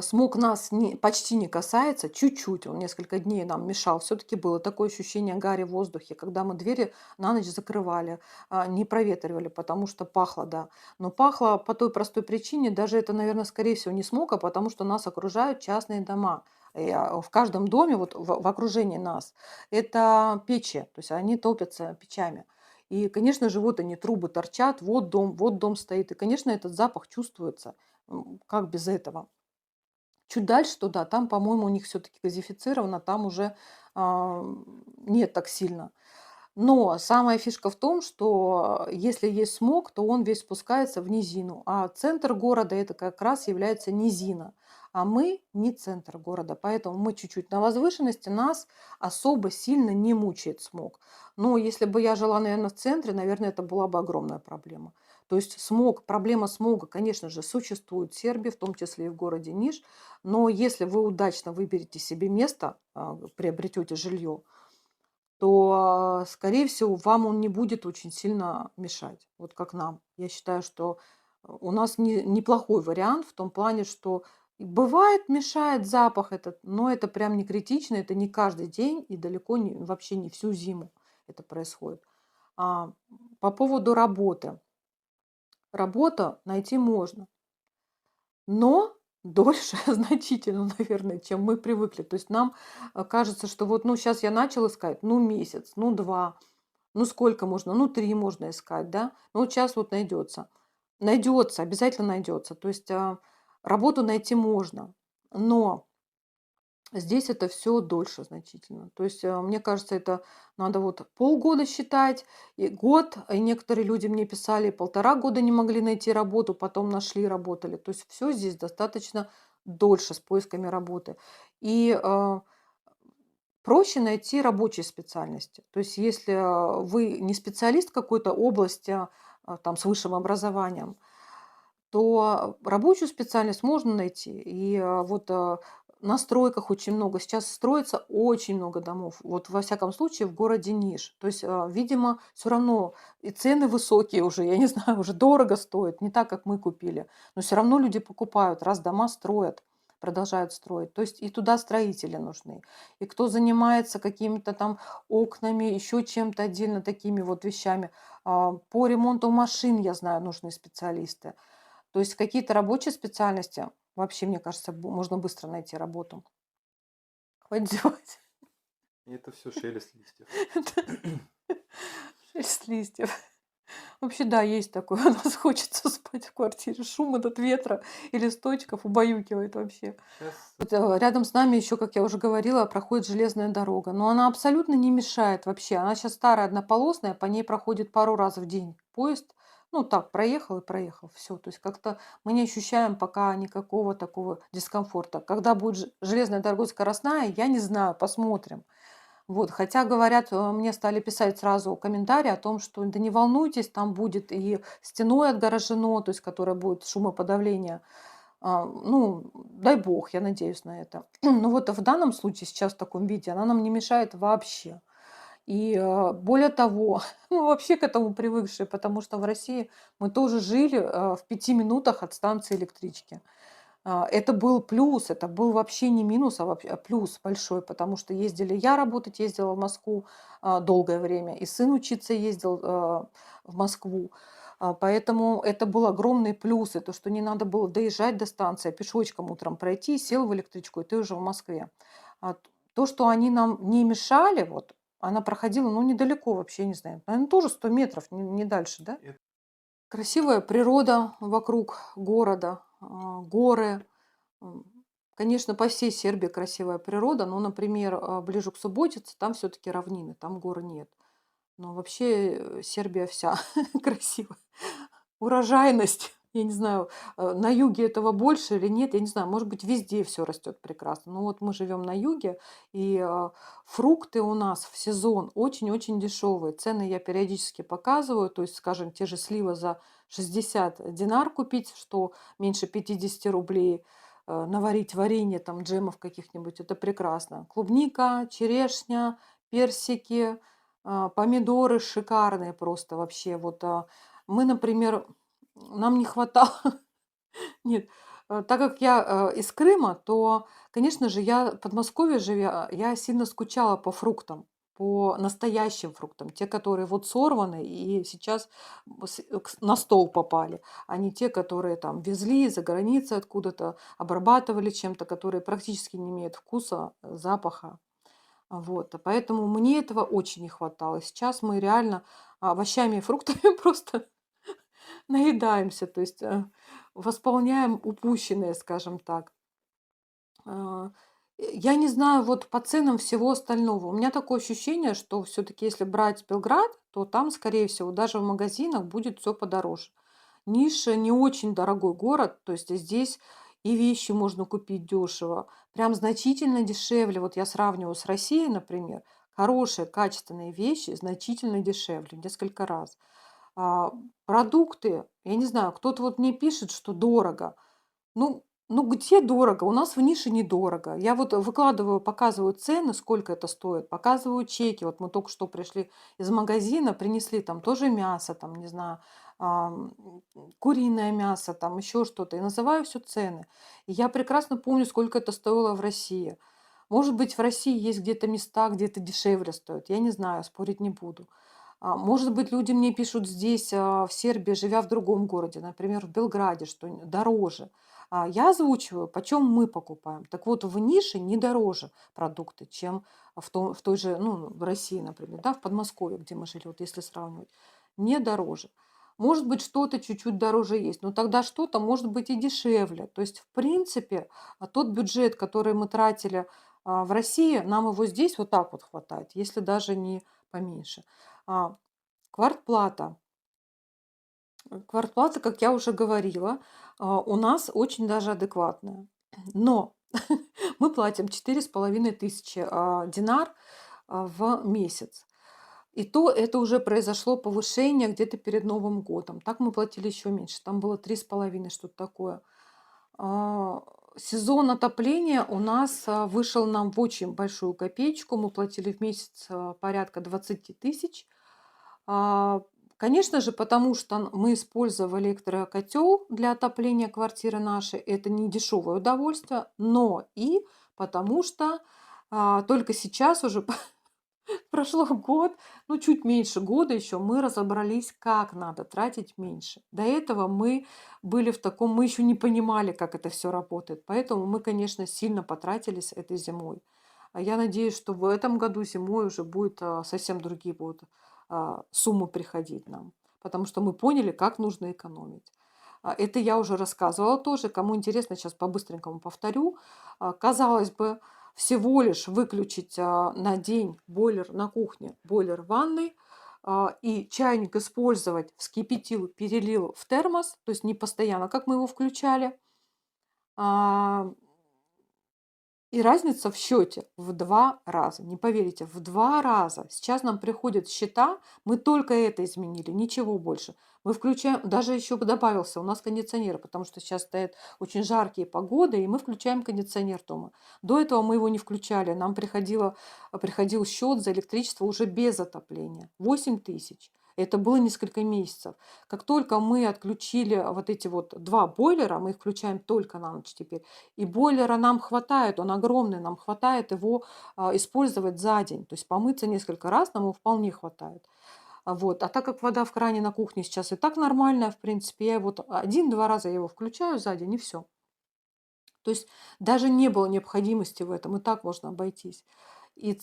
Смог нас почти не касается, чуть-чуть, он несколько дней нам мешал. Все-таки было такое ощущение гари в воздухе, когда мы двери на ночь закрывали, не проветривали, потому что пахло, да. Но пахло по той простой причине, даже это, наверное, скорее всего, не смог, а потому что нас окружают частные дома. И, в каждом доме, вот в окружении нас, это печи, то есть они топятся печами. И, конечно же, вот они, трубы торчат, вот дом стоит. И, конечно, этот запах чувствуется. Как без этого? Чуть дальше туда, там, по-моему, у них все таки газифицировано, там уже, нет так сильно. Но самая фишка в том, что если есть смог, то он весь спускается в низину, а центр города- это как раз является низина, а мы не центр города, поэтому мы чуть-чуть на возвышенности, нас особо сильно не мучает смог. Но если бы я жила, наверное, в центре, наверное, это была бы огромная проблема. То есть смог, проблема смога, конечно же, существует в Сербии, в том числе и в городе Ниш, но если вы удачно выберете себе место, приобретете жилье, то, скорее всего, вам он не будет очень сильно мешать, вот как нам. Я считаю, что у нас неплохой вариант в том плане, что и бывает мешает запах этот, но это прям не критично, это не каждый день и далеко не, вообще не всю зиму это происходит. А, по поводу работы. Работа найти можно. Но дольше значительно, наверное, чем мы привыкли. То есть нам, кажется, что вот, ну, сейчас я начал искать, ну, месяц, ну, 2, ну, сколько можно? Ну, 3 можно искать, да. Ну, вот щас вот найдется. Найдется, обязательно найдется. То есть, работу найти можно, но здесь это все дольше значительно. То есть, мне кажется, это надо вот полгода считать, и год. И некоторые люди мне писали, 1,5 года не могли найти работу, потом нашли, работали. То есть все здесь достаточно дольше с поисками работы. И, проще найти рабочие специальности. То есть если, вы не специалист какой-то области, там с высшим образованием, то рабочую специальность можно найти. И, вот, на стройках очень много. Сейчас строится очень много домов. Вот во всяком случае в городе Ниш. То есть, видимо, все равно и цены высокие уже, я не знаю, уже дорого стоит, не так, как мы купили. Но все равно люди покупают, раз дома строят, продолжают строить. То есть и туда строители нужны. И кто занимается какими-то там окнами, еще чем-то отдельно такими вот вещами. По ремонту машин, я знаю, нужны специалисты. То есть какие-то рабочие специальности, вообще, мне кажется, можно быстро найти работу. Хватит зевать. И это все шелест листьев. Шелест листьев. Вообще, да, есть такое. У нас хочется спать в квартире. Шум этот ветра и листочков убаюкивает вообще. Сейчас Вот, рядом с нами еще, как я уже говорила, проходит железная дорога. Но она абсолютно не мешает вообще. Она сейчас старая, однополосная, по ней проходит пару раз в день поезд. Ну, так, проехал и проехал. Все. То есть как-то мы не ощущаем пока никакого такого дискомфорта. Когда будет железная дорога скоростная, я не знаю, посмотрим. Вот, хотя говорят, мне стали писать сразу комментарии о том, что да не волнуйтесь, там будет и стеной отгорожено, то есть которая будет шумоподавление. Ну, дай бог, я надеюсь на это. Но вот в данном случае сейчас в таком виде она нам не мешает вообще. И более того, мы вообще к этому привыкшие, потому что в России мы тоже жили в 5 минутах от станции электрички. Это был плюс, это был вообще не минус, а вообще плюс большой, потому что ездили я работать, ездила в Москву долгое время, и сын учиться ездил в Москву. Поэтому это был огромный плюс, и то, что не надо было доезжать до станции, а пешочком утром пройти, сел в электричку, и ты уже в Москве. То, что они нам не мешали, вот, она проходила, ну, недалеко вообще, не знаю, наверное, тоже 100 метров, не дальше, да? Эт Красивая природа вокруг города, горы. М, Конечно, по всей Сербии красивая природа, но, например, ближе к Субботице там все-таки равнины, там гор нет. Но вообще Сербия вся красивая. Урожайность, я не знаю, на юге этого больше или нет, я не знаю, может быть, везде все растет прекрасно. Но вот мы живем на юге, и фрукты у нас в сезон очень-очень дешевые. Цены я периодически показываю, то есть, скажем, те же сливы за 60 динар купить, что меньше 50 рублей, наварить варенье, там, джемов каких-нибудь, это прекрасно. Клубника, черешня, персики, помидоры шикарные просто вообще. Вот мы, например, нам не хватало нет, так как я, из Крыма, то, конечно же, я в Подмосковье живя, я сильно скучала по фруктам, по настоящим фруктам, те, которые вот сорваны и сейчас на стол попали, а не те, которые там везли из-за границы откуда-то, обрабатывали чем-то, которые практически не имеют вкуса, запаха. Вот, поэтому мне этого очень не хватало. Сейчас мы реально овощами и фруктами просто наедаемся, то есть, восполняем упущенное, скажем так. А, я не знаю вот по ценам всего остального. У меня такое ощущение, что все таки если брать Белград, то там, скорее всего, даже в магазинах будет все подороже. Ниша не очень дорогой город, то есть здесь и вещи можно купить дешево, прям значительно дешевле. Вот я сравниваю с Россией, например, хорошие качественные вещи значительно дешевле, несколько раз. А, продукты, я не знаю, кто-то вот мне пишет, что дорого. Ну где дорого? У нас в нише недорого. Я вот выкладываю, показываю цены, сколько это стоит, показываю чеки. Вот мы только что пришли из магазина, принесли там тоже мясо, там, не знаю, куриное мясо, там еще что-то. И называю все цены. И я прекрасно помню, сколько это стоило в России. Может быть, в России есть где-то места, где это дешевле стоит. Я не знаю, спорить не буду. Может быть, люди мне пишут здесь, в Сербии, живя в другом городе, например, в Белграде, что дороже. Я озвучиваю, почем мы покупаем. Так вот, в нише не дороже продукты, чем в той же, ну, в России, например, да, в Подмосковье, где мы жили, вот если сравнивать, не дороже. Может быть, что-то чуть-чуть дороже есть, но тогда что-то может быть и дешевле. То есть, в принципе, тот бюджет, который мы тратили в России, нам его здесь вот так вот хватает, если даже не поменьше. А, Квартплата. Квартплата, как я уже говорила, у нас очень даже адекватная. Но мы платим 4500 динар в месяц. И то это уже произошло повышение где-то перед Новым годом. Так мы платили еще меньше. Там было 3,5, что-то такое. А, Сезон отопления у нас вышел нам в очень большую копеечку. Мы платили в месяц порядка 20 тысяч. А, Конечно же, потому что мы использовали электрокотел для отопления квартиры нашей. Это не дешевое удовольствие, но и потому что только сейчас уже прошло год, ну чуть меньше года еще, мы разобрались, как надо тратить меньше. До этого мы были в таком, мы еще не понимали, как это все работает. Поэтому мы, конечно, сильно потратились этой зимой. Я надеюсь, что в этом году зимой уже будет совсем другие будут суммы приходить нам, потому что мы поняли, как нужно экономить. Это я уже рассказывала тоже. Кому интересно, сейчас по-быстренькому повторю. Казалось бы, всего лишь выключить на день бойлер на кухне, бойлер в ванной, и чайник использовать, вскипятил, перелил в термос, то есть не постоянно, как мы его включали, а, И разница в счете в 2 раза. Не поверите, в 2 раза. Сейчас нам приходят счета, мы только это изменили, ничего больше. Мы включаем, даже еще добавился у нас кондиционер, потому что сейчас стоят очень жаркие погоды, и мы включаем кондиционер дома. До этого мы его не включали, нам приходил счет за электричество уже без отопления. 8 000. Это было несколько месяцев. Как только мы отключили вот эти вот 2 бойлера, мы их включаем только на ночь теперь, и бойлера нам хватает, он огромный, нам хватает его использовать за день. То есть помыться несколько раз нам его вполне хватает. Вот. А так как вода в кране на кухне сейчас и так нормальная, в принципе, я вот 1-2 раза я его включаю за день, и все. То есть даже не было необходимости в этом, и так можно обойтись. И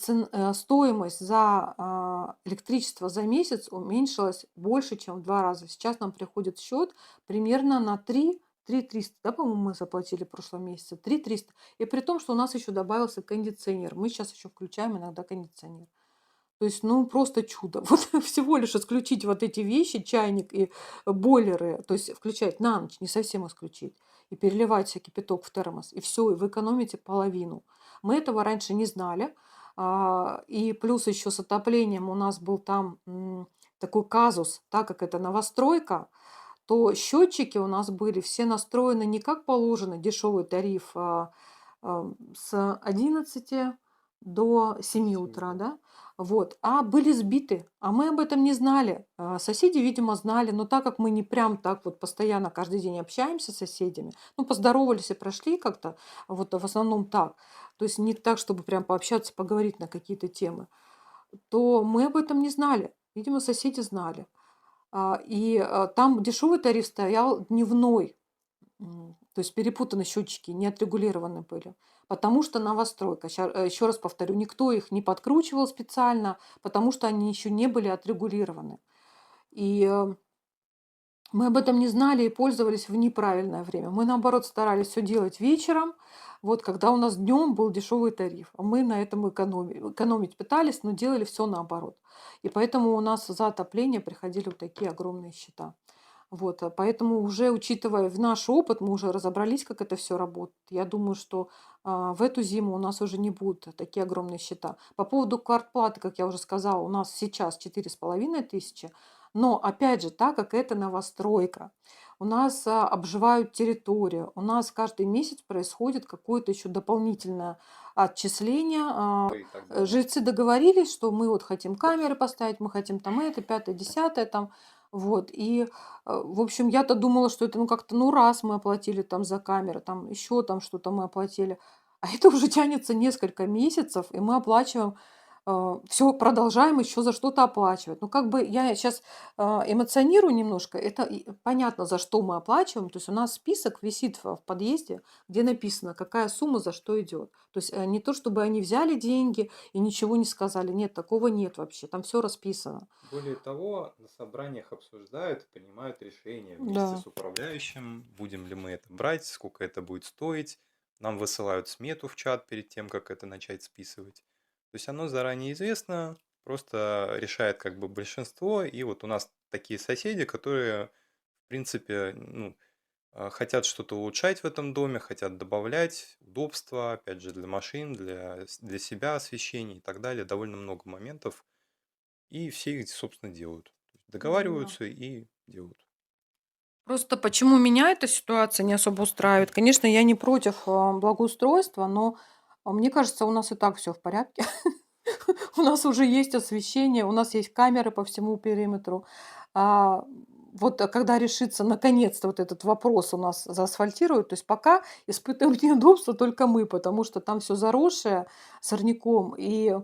стоимость за электричество за месяц уменьшилась больше, чем в 2 раза. Сейчас нам приходит счет примерно на 3 300, да, по-моему, мы заплатили в прошлом месяце, 3 300. И при том, что у нас еще добавился кондиционер. Мы сейчас еще включаем иногда кондиционер. То есть, ну, просто чудо. Вот всего лишь исключить вот эти вещи, чайник и бойлеры, то есть включать на ночь, не совсем исключить, и переливать себе кипяток в термос, и все, и вы экономите половину. Мы этого раньше не знали. И плюс еще с отоплением у нас был там такой казус, так как это новостройка, то счетчики у нас были все настроены не как положено, дешевый тариф с 11 до 7 утра, да, вот, а были сбиты, а мы об этом не знали. Соседи, видимо, знали, но так как мы не прям так вот постоянно каждый день общаемся с соседями, ну, поздоровались и прошли как-то, вот в основном так, то есть не так, чтобы прям пообщаться, поговорить на какие-то темы, то мы об этом не знали. Видимо, соседи знали. Там дешевый тариф стоял дневной, то есть перепутаны счетчики, не отрегулированы были. Потому что новостройка. Еще раз повторю, никто их не подкручивал специально, потому что они еще не были отрегулированы. И мы об этом не знали и пользовались в неправильное время. Мы, наоборот, старались все делать вечером, вот когда у нас днем был дешевый тариф. А мы на этом экономить пытались, но делали все наоборот. И поэтому у нас за отопление приходили вот такие огромные счета. Вот, поэтому уже учитывая в наш опыт, мы уже разобрались, как это все работает. Я думаю, что в эту зиму у нас уже не будут такие огромные счета. По поводу квартплаты, как я уже сказала, у нас сейчас 4500. Но опять же, так как это новостройка, у нас обживают территорию, у нас каждый месяц происходит какое-то еще дополнительное отчисление. И так далее. Жильцы договорились, что мы вот хотим камеры поставить, мы хотим там это, пятое, десятое там. Вот, и, в общем, я-то думала, что это, ну, как-то, ну, раз мы оплатили там за камеры, там еще там что-то мы оплатили, а это уже тянется несколько месяцев, и мы оплачиваем, все продолжаем еще за что-то оплачивать. Ну, как бы я сейчас эмоционирую немножко, это понятно, за что мы оплачиваем, то есть у нас список висит в подъезде, где написано, какая сумма за что идет. То есть не то, чтобы они взяли деньги и ничего не сказали, нет, такого нет вообще, там все расписано. Более того, на собраниях обсуждают и принимают решения вместе Да. с управляющим, будем ли мы это брать, сколько это будет стоить. Нам высылают смету в чат перед тем, как это начать списывать. То есть оно заранее известно, просто решает как бы большинство. И вот у нас такие соседи, которые, в принципе, ну, хотят что-то улучшать в этом доме, хотят добавлять удобства, опять же, для машин, для себя освещение и так далее. Довольно много моментов. И все их, собственно, делают. То есть Да. договариваются и делают. Просто почему меня эта ситуация не особо устраивает? Конечно, я не против благоустройства, но мне кажется, у нас и так все в порядке. У нас уже есть освещение, у нас есть камеры по всему периметру. А, Вот когда решится наконец-то вот этот вопрос у нас заасфальтируют, то есть пока испытываем неудобства только мы, потому что там все заросшее сорняком, и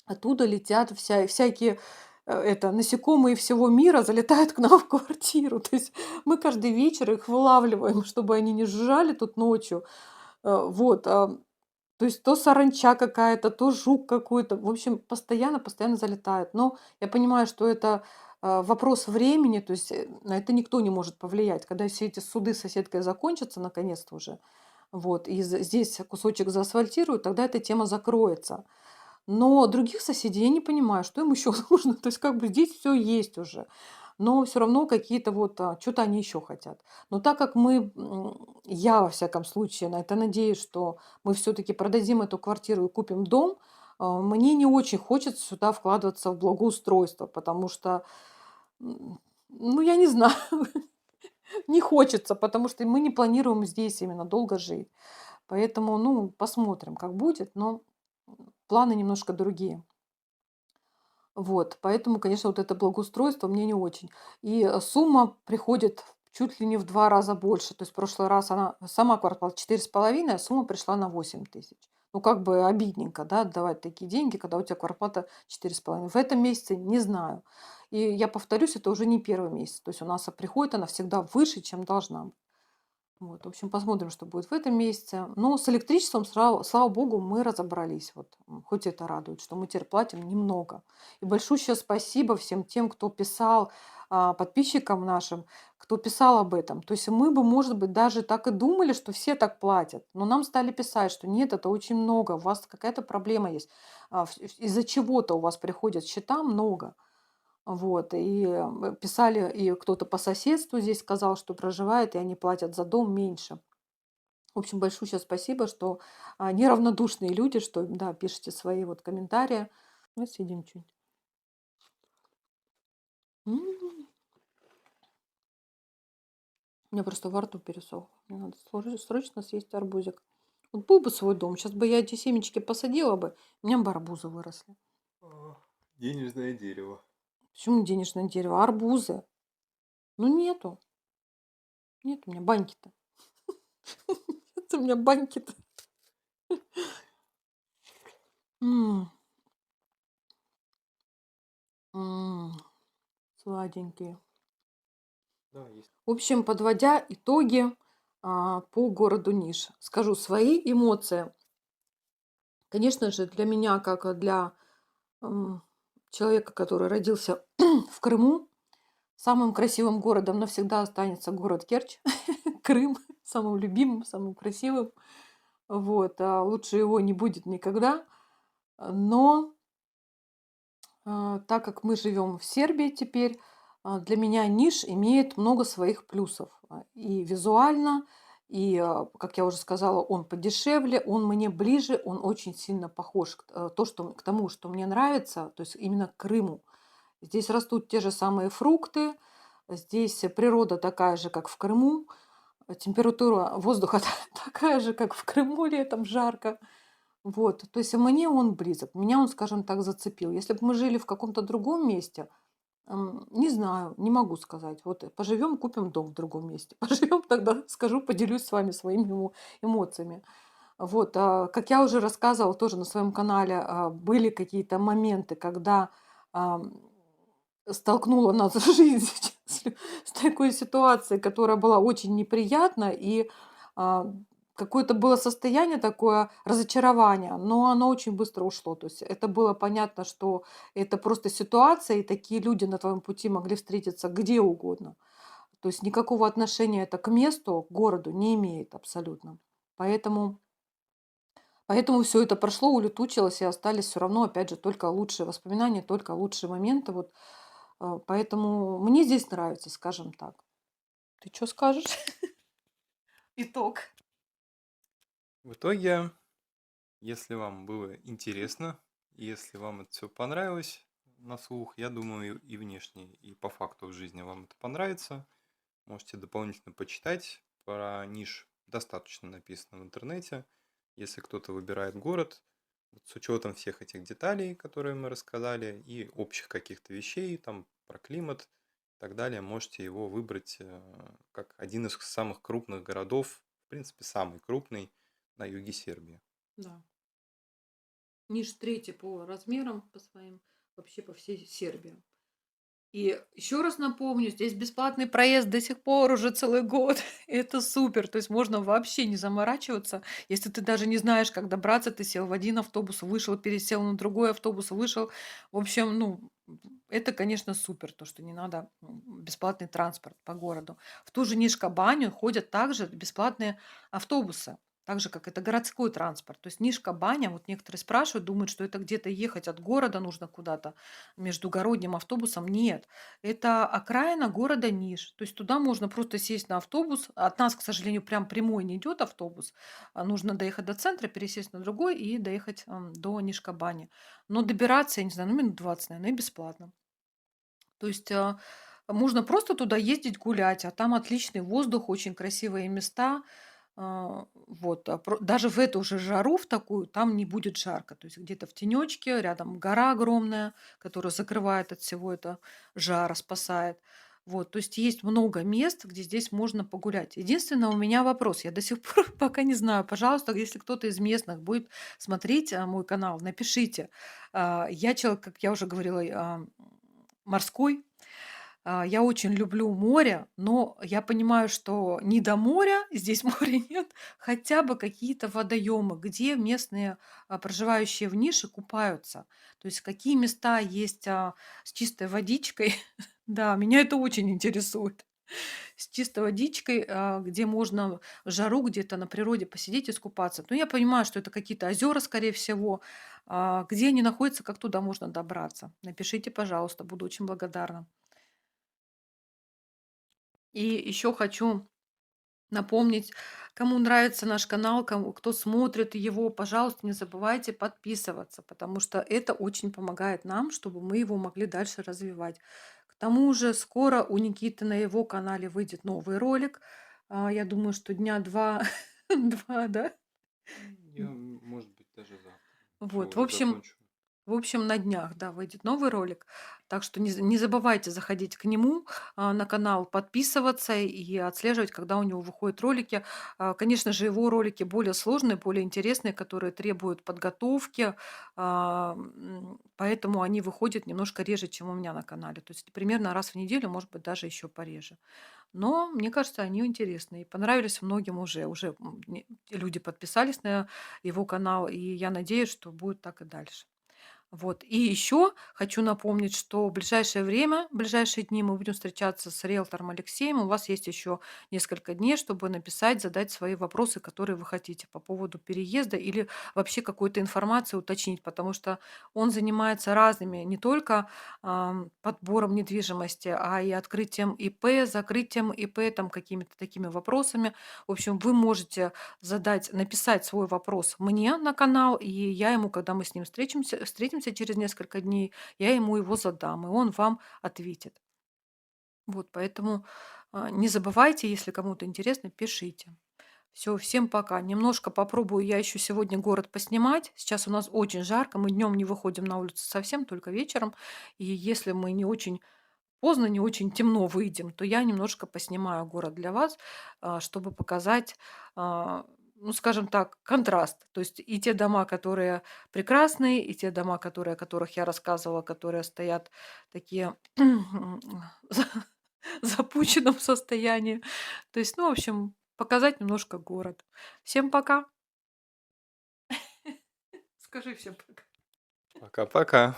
оттуда летят всякие насекомые всего мира залетают к нам в квартиру. То есть мы каждый вечер их вылавливаем, чтобы они не жужжали тут ночью. Вот. То есть то саранча какая-то, то жук какой-то. В общем, постоянно залетает. Но я понимаю, что это вопрос времени, то есть на это никто не может повлиять. Когда все эти суды с соседкой закончатся, наконец-то уже, вот, и здесь кусочек заасфальтируют, тогда эта тема закроется. Но других соседей я не понимаю, что им еще нужно. То есть как бы здесь все есть уже. но все равно какие-то вот, что то они еще хотят. Но так как я, во всяком случае, на это надеюсь, что мы все таки продадим эту квартиру и купим дом, мне не очень хочется сюда вкладываться в благоустройство, потому что, ну, я не знаю, не хочется, потому что мы не планируем здесь именно долго жить. Поэтому, ну, посмотрим, как будет, но, планы немножко другие. Вот, поэтому, конечно, вот это благоустройство мне не очень. И, сумма приходит чуть ли не в 2 раза больше. То есть в прошлый раз она сама квартплата 4,5, а сумма пришла на 8 000. Ну, как бы обидненько, да, отдавать такие деньги, когда у тебя квартплата 4,5. В этом месяце не знаю. И я повторюсь, это уже не первый месяц. То есть у нас, приходит она всегда выше, чем должна быть. Вот, в общем, посмотрим, что будет в этом месяце. Но с электричеством, слава богу, мы разобрались. Вот, хоть это радует, что мы теперь платим немного. И большущее спасибо всем тем, кто писал, подписчикам нашим, кто писал об этом. То есть мы бы, может быть, даже так и думали, что все так платят. Но нам стали писать, что нет, это очень много, у вас какая-то проблема есть. Из-за чего-то у вас приходят счета много. Вот, и, писали, и кто-то по соседству здесь сказал, что проживает, и они платят за дом меньше. В общем, большущее спасибо, что, неравнодушные люди, что, да, пишите свои вот комментарии. Мы съедим чуть. М, У меня просто во рту пересохло. Мне надо срочно съесть арбузик. Вот был бы свой дом, сейчас бы я эти семечки посадила бы, у меня бы арбузы выросли. Денежное дерево. Почему денежное дерево? Арбузы. Ну нету. Нет у меня баньки-то. Нет у меня баньки-то. М, м, Сладенькие. Да, есть. В общем, подводя итоги, по городу Ниш, скажу свои эмоции. Конечно же, для меня, как и для м, человека, который родился в Крыму, самым красивым городом навсегда останется город Керчь, Крым, самым любимым, самым красивым. Вот, лучше его не будет никогда. Но так как мы живем в Сербии теперь, для меня Ниш имеет много своих плюсов. И визуально, и, как я уже сказала, он подешевле, он мне ближе, он очень сильно похож к тому, что мне нравится, то есть именно к Крыму. Здесь растут те же самые фрукты, здесь природа такая же, как в Крыму, температура воздуха такая же, как в Крыму летом жарко. Вот, то есть мне он близок, меня он, скажем так, зацепил. Если бы мы жили в каком-то другом месте, не знаю, не могу сказать. Вот поживем, купим дом в другом месте. Поживем, тогда скажу, поделюсь с вами своими эмоциями. Вот, как я уже рассказывала тоже на своем канале, были какие-то моменты, когда ам, столкнула нас жизнь с такой ситуацией, которая была очень неприятна, и а, какое-то было состояние такое разочарования, но оно очень быстро ушло. То есть это было понятно, что это просто ситуация, и такие люди на твоем пути могли встретиться где угодно. То есть никакого отношения это к месту, к городу не имеет абсолютно. Поэтому, поэтому все это прошло, улетучилось, и остались все равно, опять же, только лучшие воспоминания, только лучшие моменты. Вот, поэтому мне здесь нравится, скажем так. Ты что скажешь? Итог. В итоге, если вам было интересно, если вам это все понравилось на слух, я думаю, и внешне, и по факту в жизни вам это понравится. Можете дополнительно почитать. Про ниш достаточно написано в интернете. Если кто-то выбирает город, вот с учетом всех этих деталей, которые мы рассказали, и общих каких-то вещей, там про климат и так далее, можете его выбрать как один из самых крупных городов, в принципе, самый крупный на юге Сербии. Да. Ниш третий по размерам, по своим, вообще по всей Сербии. И еще раз напомню, здесь бесплатный проезд до сих пор уже целый год. Это супер. То есть можно вообще не заморачиваться. Если ты даже не знаешь, как добраться, ты сел в один автобус, вышел, пересел на другой автобус, вышел. В общем, ну, это, конечно, супер, то, что не надо бесплатный транспорт по городу. В ту же Нишкобаню ходят также бесплатные автобусы. Так же, как это городской транспорт. То есть Нишка-Баня, вот некоторые спрашивают, думают, что это где-то ехать от города нужно куда-то междугородним автобусом. Нет, это окраина города Ниш. То есть туда можно просто сесть на автобус. От нас, к сожалению, прям прямой не идет автобус. Нужно доехать до центра, пересесть на другой и доехать до Нишка-Бани. Но добираться, я не знаю, ну минут 20, наверное, и бесплатно. То есть можно просто туда ездить гулять, а там отличный воздух, очень красивые места. Вот, даже в эту же жару, в такую, там не будет жарко. То есть где-то в тенечке, рядом гора огромная, которая закрывает от всего это жара, спасает. Вот, то есть есть много мест, где здесь можно погулять. Единственное, у меня вопрос, я до сих пор пока не знаю. Пожалуйста, если кто-то из местных будет смотреть мой канал, напишите. Я человек, как я уже говорила, морской. Я очень люблю море, но я понимаю, что не до моря, здесь моря нет, хотя бы какие-то водоемы, где местные, проживающие в нише, купаются. То есть какие места есть, с чистой водичкой. Да, меня это очень интересует. С чистой водичкой, где можно в жару где-то на природе посидеть, искупаться. Но я понимаю, что это какие-то озера, скорее всего. Где они находятся, как туда можно добраться? Напишите, пожалуйста, буду очень благодарна. И еще хочу напомнить, кому нравится наш канал, кто смотрит его, пожалуйста, не забывайте подписываться, потому что это очень помогает нам, чтобы мы его могли дальше развивать. К тому же скоро у Никиты на его канале выйдет новый ролик. Я думаю, что дня два, два, да? Я, может быть, даже завтра. Все Вот, в уже общем, закончу. на днях, да, выйдет новый ролик. Так что не забывайте заходить к нему на канал, подписываться и отслеживать, когда у него выходят ролики. Конечно же, его ролики более сложные, более интересные, которые требуют подготовки, поэтому они выходят немножко реже, чем у меня на канале. То есть примерно раз в неделю, может быть, даже еще пореже. Но мне кажется, они интересные и понравились многим уже. Люди подписались на его канал, и я надеюсь, что будет так и дальше. Вот. И еще хочу напомнить, что в ближайшее время, в ближайшие дни мы будем встречаться с риэлтором Алексеем. У вас есть еще несколько дней, чтобы написать, задать свои вопросы, которые вы хотите по поводу переезда или вообще какой-то информации уточнить, потому что он занимается разными, не только подбором недвижимости, а и открытием ИП, закрытием ИП, там какими-то такими вопросами. В общем, вы можете написать свой вопрос мне на канал, и я ему, когда мы с ним встретимся через несколько дней, я ему его задам, и он вам ответит. Вот, поэтому не забывайте, если кому-то интересно, пишите. Все, всем пока. Немножко попробую я еще сегодня город поснимать. Сейчас у нас очень жарко, мы днем не выходим на улицу совсем, только вечером. И если мы не очень поздно, не очень темно выйдем, то я немножко поснимаю город для вас, чтобы показать, ну, скажем так, контраст. То есть и те дома, которые прекрасные, и те дома, о которых я рассказывала, которые стоят такие за запущенном состоянии. То есть, ну, в общем, показать немножко город. Всем пока. Скажи всем пока. Пока-пока.